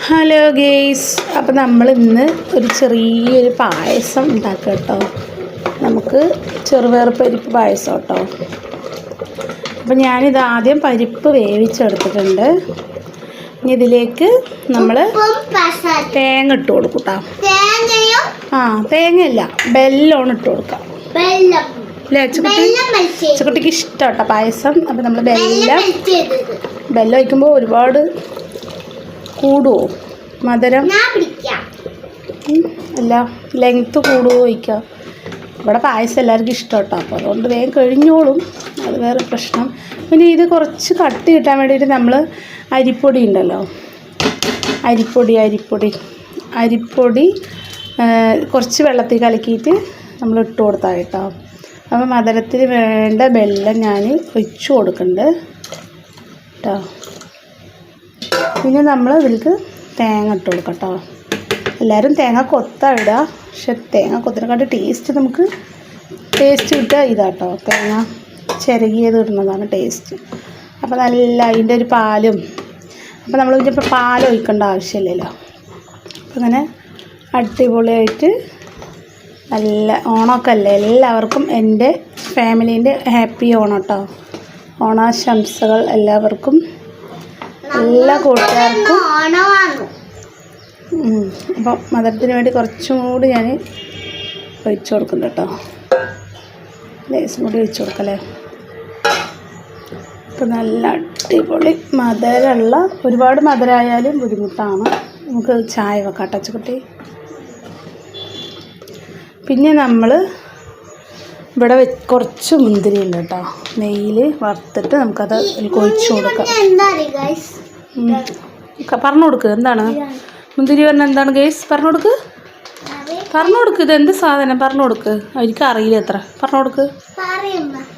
Hello guys, അപ്പോൾ നമ്മൾ ഇന്ന് ഒരു ചെറിയൊരു പായസം ഉണ്ടാക്കാം കേട്ടോ. നമുക്ക് ചെറുപയർ പരിപ്പ് പായസം കേട്ടോ. അപ്പോൾ ഞാനിത് ആദ്യം പരിപ്പ് വേവിച്ചെടുത്തിട്ടുണ്ട്. ഇനി ഇതിലേക്ക് നമ്മൾ തേങ്ങ ഇട്ട് കൊടുക്കും കേട്ടോ. തേങ്ങയല്ല, ബെല്ലമാണ് ഇട്ട് കൊടുക്കാം. അല്ലേ അച്ചുകുട്ടിക്ക് ഇഷ്ടം കേട്ടോ പായസം. അപ്പോൾ നമ്മൾ ബെല്ലം വയ്ക്കുമ്പോൾ ഒരുപാട് കൂടുമോ മധുരം? അല്ല, ലെങ്ത്ത് കൂടുമോ വയ്ക്കാം. ഇവിടെ പായസം എല്ലാവർക്കും ഇഷ്ടം കേട്ടോ. അപ്പോൾ അതുകൊണ്ട് വേഗം കഴിഞ്ഞോളും, അത് വേറെ പ്രശ്നം. പിന്നെ ഇത് കുറച്ച് കട്ടി കിട്ടാൻ വേണ്ടിയിട്ട് നമ്മൾ അരിപ്പൊടി ഉണ്ടല്ലോ, അരിപ്പൊടി കുറച്ച് വെള്ളത്തിൽ കലക്കിയിട്ട് നമ്മൾ ഇട്ട് കൊടുത്താൽ കേട്ടോ. അപ്പോൾ മധുരത്തിന് വേണ്ട വെള്ളം ഞാൻ ഒഴിച്ചു കൊടുക്കുന്നുണ്ട് കേട്ടോ. പിന്നെ നമ്മൾ ഇതിലേക്ക് തേങ്ങ ഇട്ട് കൊടുക്കാം കേട്ടോ. എല്ലാവരും തേങ്ങ കൊത്താണ് ഇടുക, പക്ഷെ തേങ്ങ കൊത്തിനെക്കാട്ട് ടേസ്റ്റ് കിട്ടുക ഇതാട്ടോ. തേങ്ങ ചിരകിയത് ഇടുന്നതാണ് ടേസ്റ്റ്. അപ്പോൾ നല്ല അതിൻ്റെ ഒരു പാലും, അപ്പോൾ നമ്മൾ ഇതിപ്പോൾ പാൽ ഒഴിക്കേണ്ട ആവശ്യമില്ലല്ലോ. അപ്പോൾ അങ്ങനെ അടിപൊളിയായിട്ട് നല്ല ഓണമൊക്കെ അല്ലേ, എല്ലാവർക്കും എൻ്റെ ഫാമിലീൻ്റെ ഹാപ്പി ഓണം കേട്ടോ. ഓണാശംസകൾ എല്ലാവർക്കും, എല്ലാ കൂട്ടുകാർക്കും. അപ്പോൾ മധുരത്തിന് വേണ്ടി കുറച്ചും കൂടി ഞാൻ ഒഴിച്ചു കൊടുക്കുന്നുണ്ട് കേട്ടോ. ലേസും കൂടി ഒഴിച്ചു കൊടുക്കല്ലേ. അപ്പോൾ നല്ല അടിപൊളി മധുരമുള്ള, ഒരുപാട് മധുരമായാലും ബുദ്ധിമുട്ടാണ്. നമുക്ക് ചായ വെക്കാം അച്ചുകുട്ടി. പിന്നെ നമ്മൾ ഇവിടെ കുറച്ച് മുന്തിരി ഉണ്ട് കേട്ടോ, നെയ്യിൽ വറുത്തിട്ട് നമുക്കത് ഒഴിച്ചു കൊടുക്കാം. പറഞ്ഞു കൊടുക്ക്, എന്താണ് മുന്തിരി പറഞ്ഞാൽ എന്താണ് ഗൈസ്? പറഞ്ഞു കൊടുക്ക് ഇത് എന്ത് സാധനം പറഞ്ഞു കൊടുക്ക്. എനിക്ക് അറിയില്ല എത്ര. പറഞ്ഞു കൊടുക്ക്,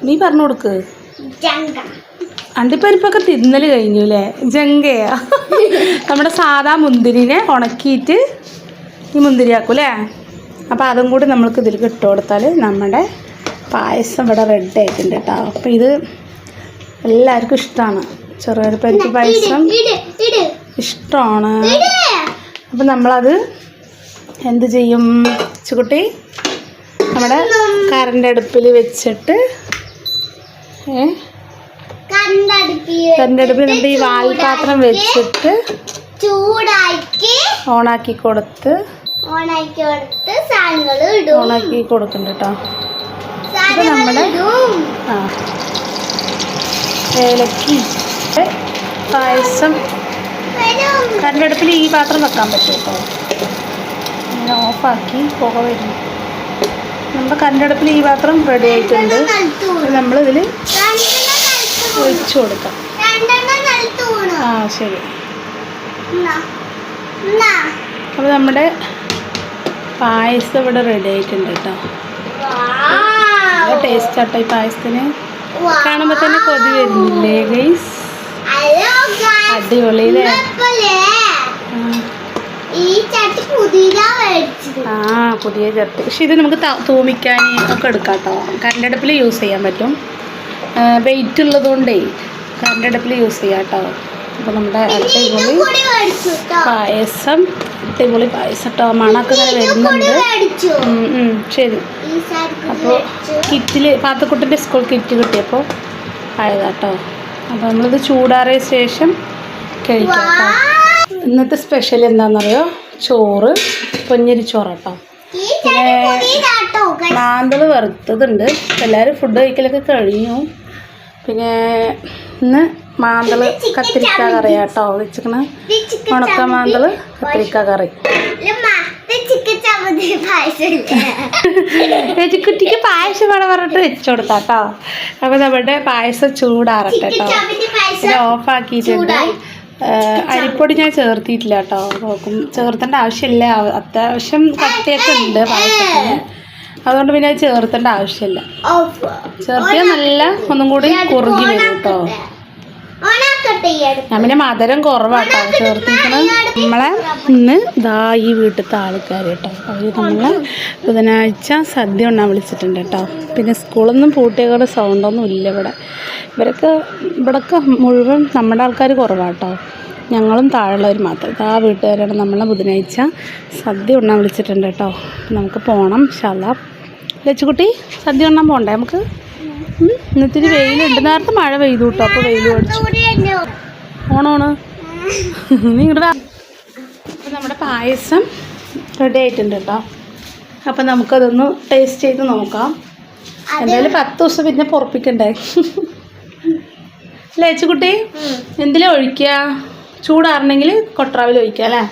നീ പറഞ്ഞു കൊടുക്ക്. അണ്ടിപ്പരിപ്പൊക്കെ തിന്നൽ കഴിഞ്ഞു അല്ലേ? ജങ്കയാ. നമ്മുടെ സാധാ മുന്തിരിനെ ഉണക്കിയിട്ട് ഈ മുന്തിരിയാക്കും അല്ലേ? അപ്പോൾ അതും കൂടി നമ്മൾക്ക് ഇതിലേക്ക് ഇട്ട് കൊടുത്താൽ നമ്മുടെ പായസം ഇവിടെ റെഡി ആയിട്ടുണ്ട് കേട്ടോ. അപ്പോൾ ഇത് എല്ലാവർക്കും ഇഷ്ടമാണ്, ചെറുപയർ പരിപ്പ് പായസം ഇഷ്ടമാണ്. അപ്പം നമ്മളത് എന്ത് ചെയ്യും ചുക്കുട്ടി? നമ്മുടെ കറണ്ട് അടുപ്പിൽ വെച്ചിട്ട് കറണ്ട് അടുപ്പിൽ നമ്മുടെ ഈ വാൽപാത്രം വെച്ചിട്ട് ഓണാക്കി കൊടുത്ത് ഓണാക്കി കൊടുക്കണ്ട കേട്ടോ. അപ്പോൾ നമ്മുടെ ഏലക്കി പായസം കറണ്ട് അടുപ്പിൽ ഈ പാത്രം വെക്കാൻ പറ്റും കേട്ടോ. ഇങ്ങനെ ഓഫാക്കി പുക വരുന്നു. നമ്മുടെ കറണ്ട് അടുപ്പിൽ ഈ പാത്രം റെഡി ആയിട്ടുണ്ട്. നമ്മളിതിൽ ഒഴിച്ചു കൊടുക്കാം. ശരി. അപ്പോൾ നമ്മുടെ പായസം ഇവിടെ റെഡി ആയിട്ടുണ്ട് കേട്ടോ. നല്ല ടേസ്റ്റ് ആട്ടോ ഈ പായസത്തിന്. കാണുമ്പോൾ തന്നെ കൊതി വരുന്നില്ലേ ഗൈസ്? അടിപൊളിയില്ലേ? പുതിയ ചട്ടി. പക്ഷെ ഇത് നമുക്ക് തൂമിക്കാൻ ഒക്കെ എടുക്കാം കേട്ടോ. കറണ്ട് അടുപ്പിൽ യൂസ് ചെയ്യാൻ പറ്റും. വെയിറ്റ് ഉള്ളതുകൊണ്ടേ കറണ്ട് അടുപ്പിൽ യൂസ് ചെയ്യാം കേട്ടോ. അപ്പോൾ നമ്മുടെ അടിപൊളി പായസം കേട്ടോ. മണമൊക്കെ ഇങ്ങനെ വരുന്നുണ്ട്. ശരി. അപ്പോൾ കിറ്റിൽ പാത്തക്കുട്ടിൻ്റെ സ്കൂൾ കിറ്റ് കിട്ടിയപ്പോൾ ആയതാട്ടോ. അപ്പോൾ നമ്മളിത് ചൂടാറിയ ശേഷം കഴിക്കാം കേട്ടോ. ഇന്നത്തെ സ്പെഷ്യൽ എന്താണെന്നറിയോ? ചോറ്, പൊന്നിരി ചോറ് കേട്ടോ. പിന്നെ മാന്തൾ വറുത്തതുണ്ട്. എല്ലാവരും ഫുഡ് കഴിക്കലൊക്കെ കഴിഞ്ഞു. പിന്നെ ഇന്ന് മാന്തൾ കത്തിരിക്ക കറി കേട്ടോ വെച്ചിരിക്കണ. ഉണക്ക മാന്തൾ കത്തിരിക്ക കറി. കുട്ടിക്ക് പായസം വേണം പറഞ്ഞിട്ട് വെച്ചു കൊടുത്താട്ടോ. അപ്പോൾ നമ്മുടെ പായസം ചൂടാറട്ടെ കേട്ടോ. ഇത് ഓഫാക്കിയിട്ടുണ്ട്. അരിപ്പൊടി ഞാൻ ചേർത്തിയിട്ടില്ല കേട്ടോ. നോക്കും ചേർത്തേണ്ട ആവശ്യമില്ല. അത്യാവശ്യം കട്ടിയൊക്കെ ഉണ്ട് പായസത്തിന്, അതുകൊണ്ട് പിന്നെ അത് ചേർത്തേണ്ട ആവശ്യമില്ല. ചേർത്തിയാൽ നല്ല ഒന്നും കൂടി കുറുകി വരും കേട്ടോ. ഞാൻ പിന്നെ മധുരം കുറവാട്ടോ ചേർത്തിരിക്കണം. നമ്മളെ ഇന്ന് ഇതാ ഈ വീട്ടിലത്തെ ആൾക്കാർ കേട്ടോ, അവർ നമ്മളെ ബുധനാഴ്ച സദ്യ ഉണ്ണാൻ വിളിച്ചിട്ടുണ്ട് കേട്ടോ. പിന്നെ സ്കൂളൊന്നും പൂട്ടിയവരുടെ സൗണ്ടൊന്നും ഇല്ല ഇവിടെ. ഇവിടെയൊക്കെ മുഴുവൻ നമ്മുടെ ആൾക്കാർ കുറവാട്ടോ. ഞങ്ങളും താഴെയുള്ളവർ മാത്രം. ആ വീട്ടുകാരാണ് നമ്മളെ ബുധനാഴ്ച സദ്യ ഉണ്ണാൻ വിളിച്ചിട്ടുണ്ട് കേട്ടോ. നമുക്ക് പോകണം ഇൻഷാ അല്ലാ. ലച്ചുകുട്ടി സദ്യ ഉണ്ണാൻ പോകണ്ടേ നമുക്ക്? ഇന്നിത്തിരി വെയിലുണ്ട്. നേരത്തെ മഴ പെയ്തു കേട്ടോ. അപ്പോൾ വെയിൽ പഠിച്ചു. ഓണോണ് നിങ്ങളുടെ. അപ്പം നമ്മുടെ പായസം റെഡി ആയിട്ടുണ്ട് കേട്ടോ. അപ്പം നമുക്കതൊന്ന് ടേസ്റ്റ് ചെയ്ത് നോക്കാം. എന്തായാലും 10 ദിവസം പിന്നെ പൊറപ്പിക്കണ്ടേ. ലച്ചുകുട്ടി എന്തിലാ ഒഴിക്കുക? ചൂടാറണമെങ്കിൽ കൊട്രാവിൽ ഒഴിക്കുക അല്ലേ?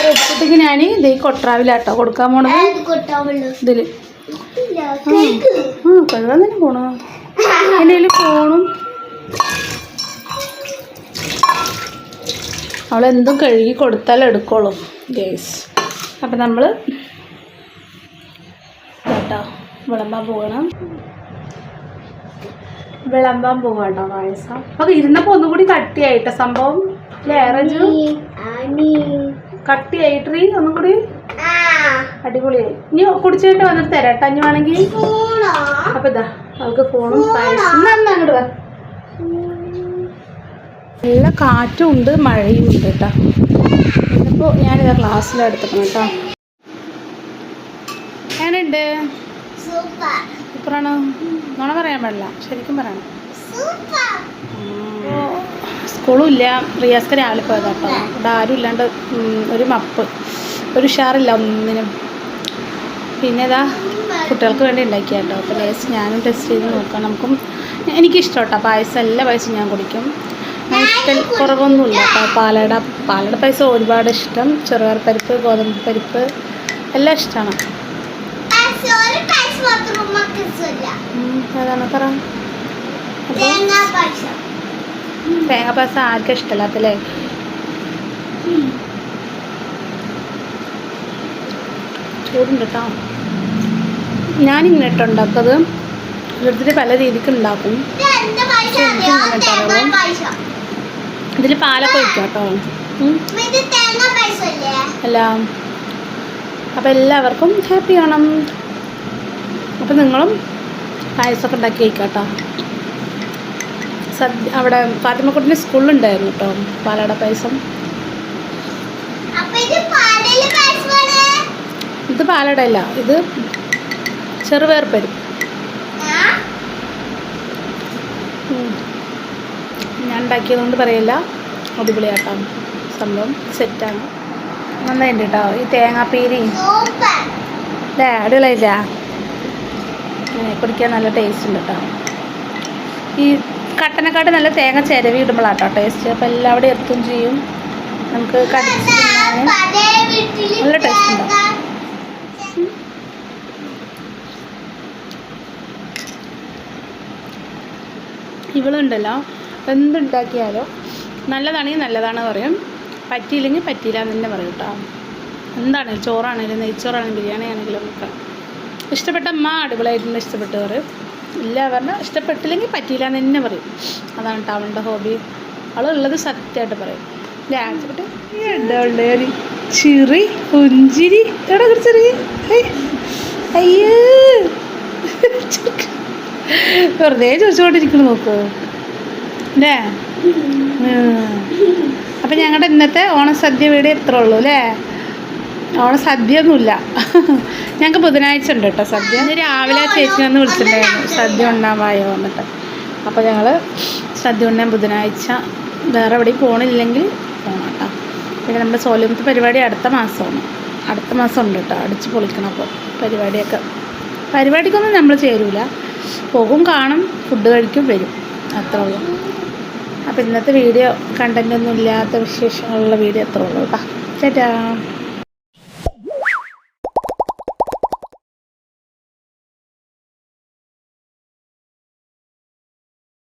ലച്ചുകുട്ടിക്ക് ഞാൻ ഇത് ഈ കൊട്രാവിലാട്ടോ കൊടുക്കാൻ പോണത്. ഇതിൽ കഴുകാൻ തന്നെ പോണോ? എൻ്റെ കയ്യിൽ ഫോണും. അവളെന്തും കഴുകി കൊടുത്താലും എടുക്കോളും ഗേസ്. അപ്പം നമ്മൾ കേട്ടോ വിളമ്പാൻ പോകണം. വിളമ്പാൻ പോകാട്ടോ പായസം. അപ്പം ഇരുന്നപ്പോൾ ഒന്നും കൂടി കട്ടിയായിട്ടോ സംഭവം. കട്ടിയായിട്ടീ ഒന്നും കൂടി അടിപൊളിയായി. ഇനി കുടിച്ചിട്ട് വന്നിട്ട് തരാം കേട്ടോ. ഇനി വേണമെങ്കിൽ. അപ്പം ഇതാ അവൾക്ക് ഫോണും പായസം. അങ്ങോട്ട് വാ. നല്ല കാറ്റും ഉണ്ട് മഴയും ഉണ്ട് കേട്ടോ. ഇന്നിപ്പോൾ ഞാനിതാ ക്ലാസ്സിലെടുത്തേക്കണം കേട്ടോ. ഞാനുണ്ട് സൂപ്പറാണ്. നുണ പറയാൻ പാടില്ല, ശരിക്കും പറയണം. സ്കൂളും ഇല്ല. റിയാസ്ക്ക് രാവിലെ പോയതാ കേട്ടോ. ഇവിടെ ആരും ഇല്ലാണ്ട് ഒരു മപ്പ്, ഒരു ഉഷാറില്ല ഒന്നിനും. പിന്നെ ഇതാ കുട്ടികൾക്ക് വേണ്ടി ഉണ്ടാക്കിയ കേട്ടോ. അപ്പോൾ ലേസ് ഞാനും ടെസ്റ്റ് ചെയ്ത് നോക്കാം. നമുക്കും എനിക്കിഷ്ടം കേട്ടോ പായസം. എല്ലാ പായസവും ഞാൻ കുടിക്കും. ഇഷ്ടം കുറവൊന്നുമില്ല കേട്ടോ. പാലട പായസം ഒരുപാട് ഇഷ്ടം. ചെറുപയർ പരിപ്പ്, ഗോതമ്പ് പരിപ്പ് എല്ലാം ഇഷ്ടമാണ്. ഏതാണ് പറ? തേങ്ങ പായസം ആർക്കും ഇഷ്ടമല്ലാത്തല്ലേ? ചൂടുണ്ട് കേട്ടോ. ഞാനിങ്ങനെ ഇട്ട് ഉണ്ടാക്കത്. ഓരോരുത്തർ പല രീതിക്ക് ഉണ്ടാക്കും. ഇതിൽ പാലൊക്കെ ഒഴിക്കാം കേട്ടോ. അല്ല അപ്പം എല്ലാവർക്കും ഹാപ്പി ആവണം. അപ്പം നിങ്ങളും പായസമൊക്കെ ഉണ്ടാക്കി കഴിക്കാം കേട്ടോ. സദ്യ അവിടെ ഫാത്തിമക്കുട്ടിൻ്റെ സ്കൂളിലുണ്ടായിരുന്നു കേട്ടോ പാലട പായസം. ഇത് പാലടയല്ല, ഇത് ചെറുപയർ പരിപ്പ്. ഞാൻ ഉണ്ടാക്കിയതുകൊണ്ട് പറയില്ല, അടിപൊളിയാട്ടോ. സംഭവം സെറ്റാണ്. നന്നായിട്ടുണ്ട് കേട്ടോ. ഈ തേങ്ങാപ്പീരി അല്ലേ? അടിപൊളിയില്ല? കുടിക്കാൻ നല്ല ടേസ്റ്റ് ഉണ്ട് കേട്ടോ. ഈ കട്ടനെക്കാട്ട് നല്ല തേങ്ങ ചിരവി ഇടുമ്പോഴാട്ടോ ടേസ്റ്റ്. അപ്പോൾ എല്ലാവിടെയും എത്തും ചെയ്യും. നമുക്ക് കടിച്ച് നല്ല ടേസ്റ്റ് ഉണ്ടാവും. ഇവളുണ്ടല്ലോ എന്തുണ്ടാക്കിയാലോ നല്ലതാണെങ്കിൽ നല്ലതാണ് പറയും, പറ്റിയില്ലെങ്കിൽ പറ്റിയില്ല എന്ന് തന്നെ പറയും കേട്ടോ. എന്താണെങ്കിലും ചോറാണെങ്കിലും നെയ്ച്ചോറാണെങ്കിലും ബിരിയാണി ആണെങ്കിലും ഒക്കെ ഇഷ്ടപ്പെട്ട അമ്മ അടിപൊളിയായിട്ടുണ്ട് ഇഷ്ടപ്പെട്ട് പറയും. ഇല്ല പറഞ്ഞാൽ ഇഷ്ടപ്പെട്ടില്ലെങ്കിൽ പറ്റിയില്ല എന്ന് തന്നെ പറയും. അതാണ് കേട്ടോ അവളുടെ ഹോബി. അവളുള്ളത് സത്യമായിട്ട് പറയും. ലാൻസിട്ട് എന്താ ഒരു ചിറി പുഞ്ചിരി. എവിടെ ഒരു ചെറിയ അയ്യോ വെറുതെ ചോദിച്ചുകൊണ്ടിരിക്കണം നോക്കൂ അല്ലേ. അപ്പം ഞങ്ങളുടെ ഇന്നത്തെ ഓണസദ്യ വീഡിയോ ഇത്രേ ഉള്ളൂ അല്ലേ. ഓണസദ്യ ഒന്നുമില്ല, ഞങ്ങൾക്ക് ബുധനാഴ്ച ഉണ്ട് കേട്ടോ സദ്യ. ഇന്ന് രാവിലെ ചേച്ചി വന്ന് വിളിച്ചിട്ടുണ്ടായിരുന്നു സദ്യ ഉണ്ണാൻ വായോ വന്നിട്ട്. അപ്പോൾ ഞങ്ങൾ സദ്യ ഉണ്ണാൻ ബുധനാഴ്ച വേറെ എവിടെയും പോകണില്ലെങ്കിൽ പോകണം കേട്ടോ. പിന്നെ നമ്മുടെ സോലമത്തെ പരിപാടി അടുത്ത മാസമാണ്. അടുത്ത മാസം ഉണ്ട് കേട്ടോ. അടിച്ച് പൊളിക്കണം. അപ്പോൾ പരിപാടിക്കൊന്നും നമ്മൾ ചേരൂല, പോകും, കാണും, ഫുഡ് കഴിക്കും, വരും, അത്രേ ഉള്ളൂ. അപ്പോൾ ഇന്നത്തെ വീഡിയോ കണ്ടൻ്റ് ഒന്നും ഇല്ലാത്ത വിശേഷങ്ങളുള്ള വീഡിയോ അത്രേ ഉള്ളൂ കേട്ടോ. ചേട്ടാ.